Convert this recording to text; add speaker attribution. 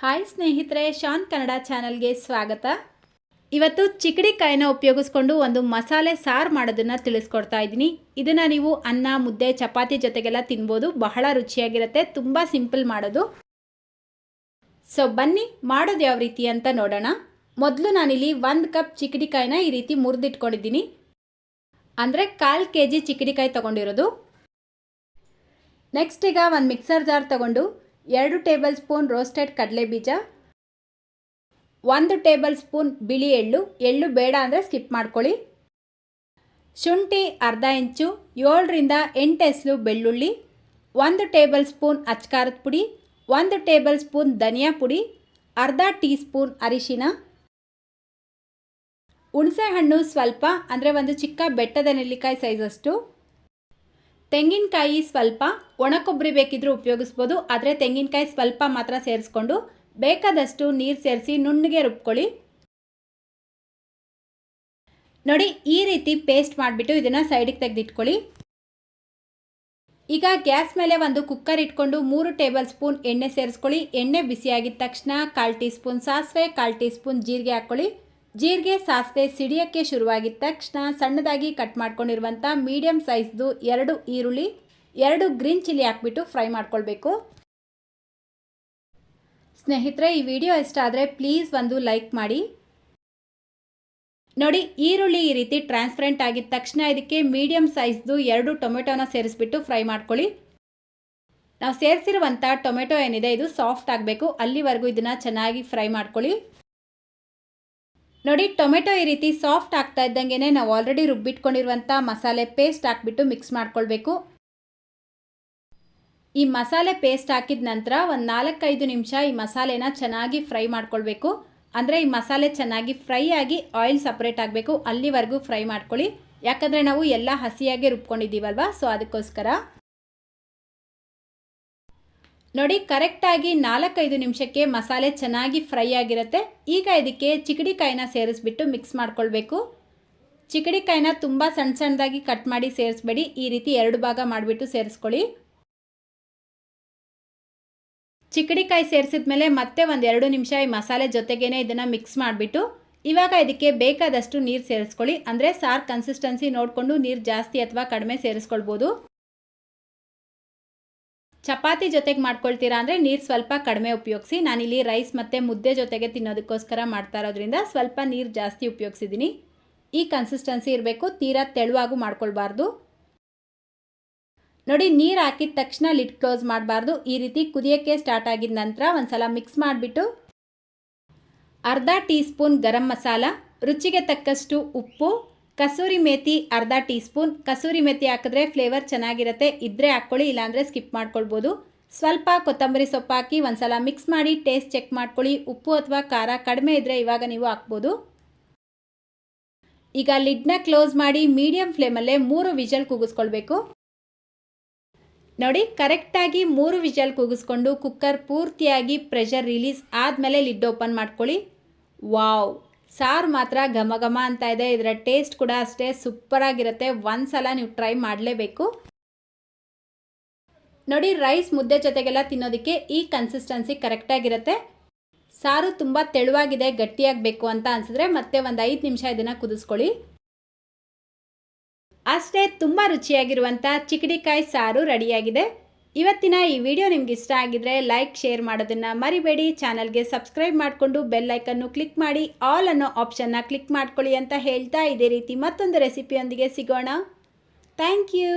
Speaker 1: Hi ಸ್ನೇಹಿತರೆ, ಶಾನ್ ಕನ್ನಡ ಚಾನಲ್ಗೆ ಸ್ವಾಗತ. ಇವತ್ತು ಚಿಕಡಿಕಾಯಿನ ಉಪಯೋಗಿಸ್ಕೊಂಡು ಒಂದು ಮಸಾಲೆ ಸಾರು ಮಾಡೋದನ್ನು ತಿಳಿಸ್ಕೊಡ್ತಾ ಇದ್ದೀನಿ. ಇದನ್ನು ನೀವು ಅನ್ನ, ಮುದ್ದೆ, ಚಪಾತಿ ಜೊತೆಗೆಲ್ಲ ತಿನ್ಬೋದು. ಬಹಳ ರುಚಿಯಾಗಿರುತ್ತೆ. ತುಂಬ ಸಿಂಪಲ್ ಮಾಡೋದು. ಸೊ ಬನ್ನಿ ಮಾಡೋದು ಯಾವ ರೀತಿ ಅಂತ ನೋಡೋಣ. ಮೊದಲು ನಾನಿಲ್ಲಿ 1 ಕಪ್ ಚಿಕಡಿಕಾಯಿನ ಈ ರೀತಿ ಮುರಿದಿಟ್ಕೊಂಡಿದ್ದೀನಿ. ಅಂದರೆ 1/4 kg ಚಿಕಡಿಕಾಯಿ ತೊಗೊಂಡಿರೋದು. ನೆಕ್ಸ್ಟ್ ಈಗ ಒಂದು ಮಿಕ್ಸರ್ ಜಾರ್ ತೊಗೊಂಡು 2 ಟೇಬಲ್ ಸ್ಪೂನ್ ರೋಸ್ಟೆಡ್ ಕಡಲೆ ಬೀಜ, 1 ಟೇಬಲ್ ಸ್ಪೂನ್ ಬಿಳಿ ಎಳ್ಳು, ಎಳ್ಳು ಬೇಡ ಅಂದರೆ ಸ್ಕಿಪ್ ಮಾಡ್ಕೊಳ್ಳಿ, ಶುಂಠಿ ಅರ್ಧ ಇಂಚು, 7ರಿಂದ 8 ಎಸಳು ಬೆಳ್ಳುಳ್ಳಿ, 1 ಟೇಬಲ್ ಸ್ಪೂನ್ ಅಚ್ಕಾರದ ಪುಡಿ, 1 ಟೇಬಲ್ ಸ್ಪೂನ್ ಧನಿಯಾ ಪುಡಿ, ಅರ್ಧ ಟೀ ಸ್ಪೂನ್ ಅರಿಶಿನ, ಹುಣಸೆ ಹಣ್ಣು ಸ್ವಲ್ಪ ಅಂದರೆ ಒಂದು ಚಿಕ್ಕ ಬೆಟ್ಟದ ನೆಲ್ಲಿಕಾಯಿ ಸೈಜಷ್ಟು, ತೆಂಗಿನಕಾಯಿ ಸ್ವಲ್ಪ, ಒಣ ಕೊಬ್ಬರಿ ಬೇಕಿದ್ರೂ ಉಪಯೋಗಿಸ್ಬೋದು. ಆದರೆ ತೆಂಗಿನಕಾಯಿ ಸ್ವಲ್ಪ ಮಾತ್ರ ಸೇರಿಸ್ಕೊಂಡು ಬೇಕಾದಷ್ಟು ನೀರು ಸೇರಿಸಿ ನುಣ್ಣಗೆ ರುಬ್ಕೊಳ್ಳಿ. ನೋಡಿ, ಈ ರೀತಿ ಪೇಸ್ಟ್ ಮಾಡಿಬಿಟ್ಟು ಇದನ್ನು ಸೈಡಿಗೆ ತೆಗೆದಿಟ್ಕೊಳ್ಳಿ. ಈಗ ಗ್ಯಾಸ್ ಮೇಲೆ ಒಂದು ಕುಕ್ಕರ್ ಇಟ್ಕೊಂಡು 3 ಟೇಬಲ್ ಸ್ಪೂನ್ ಎಣ್ಣೆ ಸೇರಿಸ್ಕೊಳ್ಳಿ. ಎಣ್ಣೆ ಬಿಸಿಯಾಗಿದ್ದ ತಕ್ಷಣ 1/4 ಟೀ ಸ್ಪೂನ್ ಸಾಸಿವೆ, 1/4 ಟೀ ಸ್ಪೂನ್ ಜೀರಿಗೆ ಹಾಕ್ಕೊಳ್ಳಿ. ಜೀರಿಗೆ ಸಾಸಿವೆ ಸಿಡಿಯೋಕ್ಕೆ ಶುರುವಾಗಿದ್ದ ತಕ್ಷಣ ಸಣ್ಣದಾಗಿ ಕಟ್ ಮಾಡ್ಕೊಂಡಿರುವಂಥ ಮೀಡಿಯಮ್ ಸೈಜ್ದು 2 ಈರುಳ್ಳಿ, 2 ಗ್ರೀನ್ ಚಿಲ್ಲಿ ಹಾಕ್ಬಿಟ್ಟು ಫ್ರೈ ಮಾಡ್ಕೊಳ್ಬೇಕು. ಸ್ನೇಹಿತರೆ, ಈ ವಿಡಿಯೋ ಇಷ್ಟ ಆದರೆ ಪ್ಲೀಸ್ ಒಂದು ಲೈಕ್ ಮಾಡಿ. ನೋಡಿ, ಈರುಳ್ಳಿ ಈ ರೀತಿ ಟ್ರಾನ್ಸ್ಪರೆಂಟ್ ಆಗಿದ್ದ ತಕ್ಷಣ ಇದಕ್ಕೆ ಮೀಡಿಯಮ್ ಸೈಜ್ದು 2 ಟೊಮೆಟೊನ ಸೇರಿಸ್ಬಿಟ್ಟು ಫ್ರೈ ಮಾಡ್ಕೊಳ್ಳಿ. ನಾವು ಸೇರಿಸಿರುವಂಥ ಟೊಮೆಟೊ ಏನಿದೆ ಇದು ಸಾಫ್ಟ್ ಆಗಬೇಕು. ಅಲ್ಲಿವರೆಗೂ ಇದನ್ನು ಚೆನ್ನಾಗಿ ಫ್ರೈ ಮಾಡ್ಕೊಳ್ಳಿ. ನೋಡಿ, ಟೊಮೆಟೊ ಈ ರೀತಿ ಸಾಫ್ಟ್ ಆಗ್ತಾ ಇದ್ದಂಗೆ ನಾವು ಆಲ್ರೆಡಿ ರುಬ್ಬಿಟ್ಕೊಂಡಿರುವಂಥ ಮಸಾಲೆ ಪೇಸ್ಟ್ ಹಾಕ್ಬಿಟ್ಟು ಮಿಕ್ಸ್ ಮಾಡ್ಕೊಳ್ಬೇಕು. ಈ ಮಸಾಲೆ ಪೇಸ್ಟ್ ಹಾಕಿದ ನಂತರ ಒಂದು 4-5 ನಿಮಿಷ ಈ ಮಸಾಲೆನ ಚೆನ್ನಾಗಿ ಫ್ರೈ ಮಾಡ್ಕೊಳ್ಬೇಕು. ಅಂದರೆ ಈ ಮಸಾಲೆ ಚೆನ್ನಾಗಿ ಫ್ರೈ ಆಗಿ ಆಯಿಲ್ ಸಪ್ರೇಟ್ ಆಗಬೇಕು. ಅಲ್ಲಿವರೆಗೂ ಫ್ರೈ ಮಾಡ್ಕೊಳ್ಳಿ. ಯಾಕಂದರೆ ನಾವು ಎಲ್ಲ ಹಸಿಯಾಗಿ ರುಬ್ಕೊಂಡಿದ್ದೀವಲ್ವ, ಸೊ ಅದಕ್ಕೋಸ್ಕರ. ನೋಡಿ, ಕರೆಕ್ಟಾಗಿ 4-5 ನಿಮಿಷಕ್ಕೆ ಮಸಾಲೆ ಚೆನ್ನಾಗಿ ಫ್ರೈ ಆಗಿರುತ್ತೆ. ಈಗ ಇದಕ್ಕೆ ಚಿಕಡಿಕಾಯಿನ ಸೇರಿಸ್ಬಿಟ್ಟು ಮಿಕ್ಸ್ ಮಾಡ್ಕೊಳ್ಬೇಕು. ಚಿಕಡಿಕಾಯಿನ ತುಂಬ ಸಣ್ಣದಾಗಿ ಕಟ್ ಮಾಡಿ ಸೇರಿಸ್ಬೇಡಿ. ಈ ರೀತಿ 2 ಭಾಗ ಮಾಡಿಬಿಟ್ಟು ಸೇರಿಸ್ಕೊಳ್ಳಿ. ಚಿಕಡಿಕಾಯಿ ಸೇರಿಸಿದ ಮೇಲೆ ಮತ್ತೆ ಒಂದು 2 ನಿಮಿಷ ಈ ಮಸಾಲೆ ಜೊತೆಗೇನೆ ಇದನ್ನು ಮಿಕ್ಸ್ ಮಾಡಿಬಿಟ್ಟು ಇವಾಗ ಇದಕ್ಕೆ ಬೇಕಾದಷ್ಟು ನೀರು ಸೇರಿಸ್ಕೊಳ್ಳಿ. ಅಂದರೆ ಸಾರು ಕನ್ಸಿಸ್ಟೆನ್ಸಿ ನೋಡಿಕೊಂಡು ನೀರು ಜಾಸ್ತಿ ಅಥವಾ ಕಡಿಮೆ ಸೇರಿಸ್ಕೊಳ್ಬೋದು. ಚಪಾತಿ ಜೊತೆಗೆ ಮಾಡ್ಕೊಳ್ತೀರಾ ಅಂದರೆ ನೀರು ಸ್ವಲ್ಪ ಕಡಿಮೆ ಉಪಯೋಗಿಸಿ. ನಾನಿಲ್ಲಿ ರೈಸ್ ಮತ್ತು ಮುದ್ದೆ ಜೊತೆಗೆ ತಿನ್ನೋದಕ್ಕೋಸ್ಕರ ಮಾಡ್ತಾ ಇರೋದ್ರಿಂದ ಸ್ವಲ್ಪ ನೀರು ಜಾಸ್ತಿ ಉಪಯೋಗಿಸಿದ್ದೀನಿ. ಈ ಕನ್ಸಿಸ್ಟೆನ್ಸಿ ಇರಬೇಕು, ತೀರಾ ತೆಳುವಾಗೂ ಮಾಡ್ಕೊಳ್ಬಾರ್ದು. ನೋಡಿ, ನೀರು ಹಾಕಿದ ತಕ್ಷಣ ಲಿಡ್ ಕ್ಲೋಸ್ ಮಾಡಬಾರ್ದು. ಈ ರೀತಿ ಕುದಿಯೋಕ್ಕೆ ಸ್ಟಾರ್ಟ್ ಆಗಿದ ನಂತರ ಒಂದು ಸಲ ಮಿಕ್ಸ್ ಮಾಡಿಬಿಟ್ಟು ಅರ್ಧ ಟೀ ಸ್ಪೂನ್ ಗರಂ ಮಸಾಲ, ರುಚಿಗೆ ತಕ್ಕಷ್ಟು ಉಪ್ಪು, ಕಸೂರಿ ಮೇಥಿ ಅರ್ಧ ಟೀ ಸ್ಪೂನ್. ಕಸೂರಿ ಮೇಥಿ ಹಾಕಿದ್ರೆ ಫ್ಲೇವರ್ ಚೆನ್ನಾಗಿರುತ್ತೆ. ಇದ್ದರೆ ಹಾಕ್ಕೊಳ್ಳಿ, ಇಲ್ಲಾಂದರೆ ಸ್ಕಿಪ್ ಮಾಡ್ಕೊಳ್ಬೋದು. ಸ್ವಲ್ಪ ಕೊತ್ತಂಬರಿ ಸೊಪ್ಪು ಹಾಕಿ ಒಂದು ಸಲ ಮಿಕ್ಸ್ ಮಾಡಿ ಟೇಸ್ಟ್ ಚೆಕ್ ಮಾಡ್ಕೊಳ್ಳಿ. ಉಪ್ಪು ಅಥವಾ ಖಾರ ಕಡಿಮೆ ಇದ್ದರೆ ಇವಾಗ ನೀವು ಹಾಕ್ಬೋದು. ಈಗ ಲಿಡ್ನ ಕ್ಲೋಸ್ ಮಾಡಿ ಮೀಡಿಯಮ್ ಫ್ಲೇಮಲ್ಲೇ 3 ವಿಷಲ್ ಕೂಗಿಸ್ಕೊಳ್ಬೇಕು. ನೋಡಿ, ಕರೆಕ್ಟಾಗಿ 3 ವಿಷಲ್ ಕೂಗಿಸ್ಕೊಂಡು ಕುಕ್ಕರ್ ಪೂರ್ತಿಯಾಗಿ ಪ್ರೆಷರ್ ರಿಲೀಸ್ ಆದಮೇಲೆ ಲಿಡ್ ಓಪನ್ ಮಾಡ್ಕೊಳ್ಳಿ. ವಾವ್, ಸಾರು ಮಾತ್ರ ಘಮ ಘಮ ಅಂತ ಇದೆ. ಇದರ ಟೇಸ್ಟ್ ಕೂಡ ಅಷ್ಟೇ ಸೂಪರಾಗಿರುತ್ತೆ. ಒಂದು ಸಲ ನೀವು ಟ್ರೈ ಮಾಡಲೇಬೇಕು. ನೋಡಿ, ರೈಸ್ ಮುದ್ದೆ ಜೊತೆಗೆಲ್ಲ ತಿನ್ನೋದಕ್ಕೆ ಈ ಕನ್ಸಿಸ್ಟೆನ್ಸಿ ಕರೆಕ್ಟಾಗಿರುತ್ತೆ. ಸಾರು ತುಂಬ ತೆಳುವಾಗಿದೆ, ಗಟ್ಟಿಯಾಗಬೇಕು ಅಂತ ಅನಿಸಿದ್ರೆ ಮತ್ತೆ ಒಂದು 5 ನಿಮಿಷ ಇದನ್ನು ಕುದಿಸ್ಕೊಳ್ಳಿ. ಅಷ್ಟೇ, ತುಂಬ ರುಚಿಯಾಗಿರುವಂಥ ಚಿಕಡಿಕಾಯಿ ಸಾರು ರೆಡಿಯಾಗಿದೆ. ಇವತ್ತಿನ ಈ ವಿಡಿಯೋ ನಿಮ್ಗೆ ಇಷ್ಟ ಆಗಿದ್ರೆ ಲೈಕ್, ಶೇರ್ ಮಾಡೋದನ್ನು ಮರಿಬೇಡಿ. ಚಾನಲ್ಗೆ ಸಬ್ಸ್ಕ್ರೈಬ್ ಮಾಡಿಕೊಂಡು ಬೆಲ್ ಐಕನ್ನು ಕ್ಲಿಕ್ ಮಾಡಿ ಆಲ್ ಅನ್ನೋ ಆಪ್ಷನ್ನ ಕ್ಲಿಕ್ ಮಾಡ್ಕೊಳ್ಳಿ ಅಂತ ಹೇಳ್ತಾ ಇದೇ ರೀತಿ ಮತ್ತೊಂದು ರೆಸಿಪಿಯೊಂದಿಗೆ ಸಿಗೋಣ. Thank you.